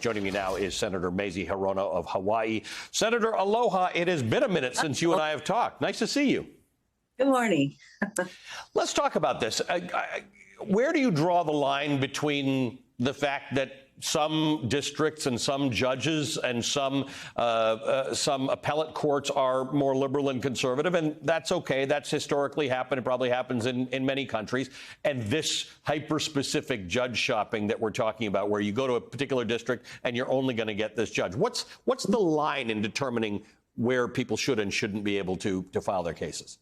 Joining me now is Senator Mazie Hirono of Hawaii. Senator, aloha. It has been a minute since you and I have talked. Nice to see you. Good morning. Let's talk about this. Where do you draw the line between the fact that some districts and some judges and some appellate courts are more liberal and conservative, and that's okay. That's historically happened. It probably happens in many countries. And this hyper-specific judge shopping that we're talking about, where you go to a particular district and you're only going to get this judge. What's the line in determining where people should and shouldn't be able to file their cases?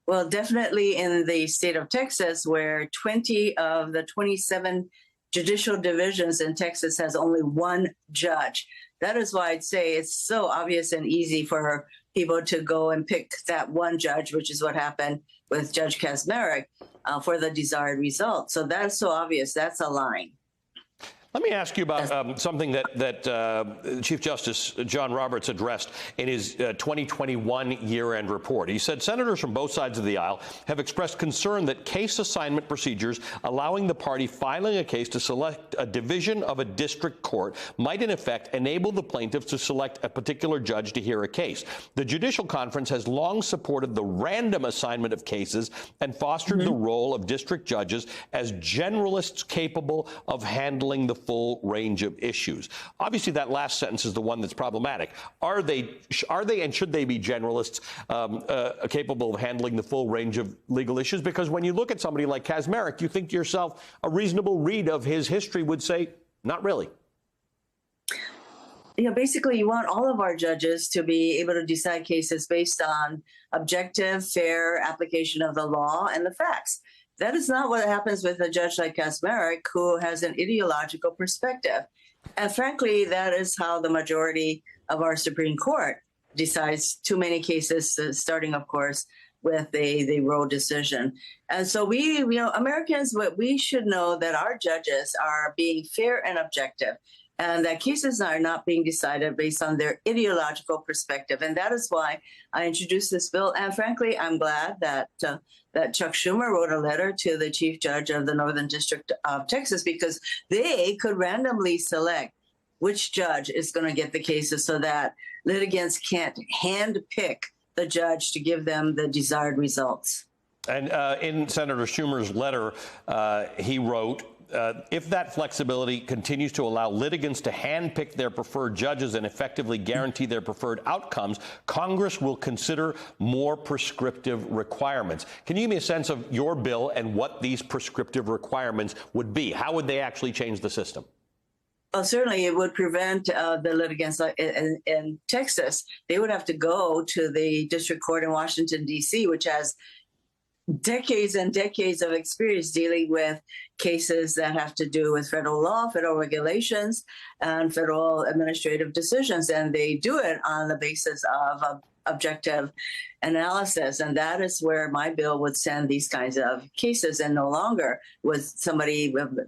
Well, definitely in the state of Texas, where 20 of the 27 judicial divisions in Texas has only one judge. That is why I'd say it's so obvious and easy for people to go and pick that one judge, which is what happened with Judge Kaczmarek, for the desired result. So that's so obvious. That's a line. Let me ask you about something that Chief Justice John Roberts addressed in his 2021 year-end report. He said senators from both sides of the aisle have expressed concern that case assignment procedures allowing the party filing a case to select a division of a district court might, in effect, enable the plaintiffs to select a particular judge to hear a case. The Judicial Conference has long supported the random assignment of cases and fostered the role of district judges as generalists capable of handling the full range of issues. Obviously, that last sentence is the one that's problematic. Are they and should they be generalists capable of handling the full range of legal issues? Because when you look at somebody like Kaczmarek, you think to yourself, a reasonable read of his history would say, not really. You know, basically, you want all of our judges to be able to decide cases based on objective, fair application of the law and the facts. That is not what happens with a judge like Kaczmarek, who has an ideological perspective. And frankly, that is how the majority of our Supreme Court decides too many cases, starting, of course, with the Roe decision. And so we, Americans, we should know that our judges are being fair and objective, and that cases are not being decided based on their ideological perspective. And that is why I introduced this bill. And frankly, I'm glad that Chuck Schumer wrote a letter to the Chief Judge of the Northern District of Texas, because they could randomly select which judge is going to get the cases so that litigants can't handpick the judge to give them the desired results. And in Senator Schumer's letter, he wrote, if that flexibility continues to allow litigants to handpick their preferred judges and effectively guarantee their preferred outcomes, Congress will consider more prescriptive requirements. Can you give me a sense of your bill and what these prescriptive requirements would be? How would they actually change the system? Well, certainly it would prevent the litigants in Texas. They would have to go to the district court in Washington, D.C., which has decades and decades of experience dealing with cases that have to do with federal law, federal regulations, and federal administrative decisions. And they do it on the basis of objective analysis. And that is where my bill would send these kinds of cases, and no longer would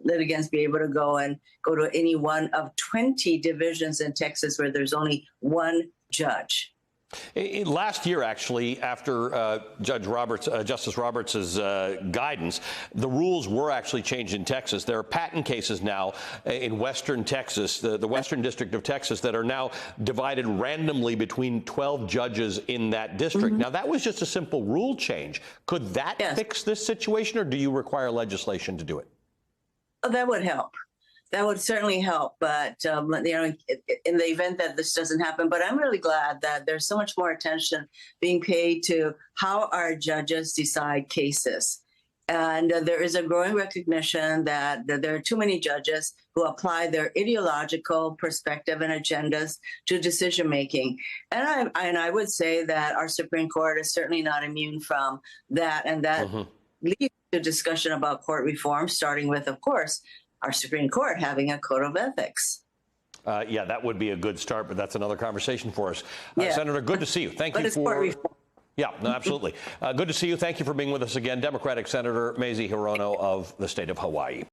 litigants be able to go to any one of 20 divisions in Texas where there's only one judge. Last year, actually, after Justice Roberts' guidance, the rules were actually changed in Texas. There are patent cases now in western Texas, the Western District of Texas, that are now divided randomly between 12 judges in that district. Now, that was just a simple rule change. Could that fix this situation, or do you require legislation to do it? Oh, that would help. That would certainly help, but in the event that this doesn't happen. But I'm really glad that there's so much more attention being paid to how our judges decide cases. And there is a growing recognition that there are too many judges who apply their ideological perspective and agendas to decision making. And I would say that our Supreme Court is certainly not immune from that. And that leads to discussion about court reform, starting with, of course, our Supreme Court having a code of ethics. Yeah, that would be a good start, but that's another conversation for us. Senator, good to see you. Thank you for... Yeah, no, absolutely. Good to see you. Thank you for being with us again. Democratic Senator Mazie Hirono of the state of Hawaii.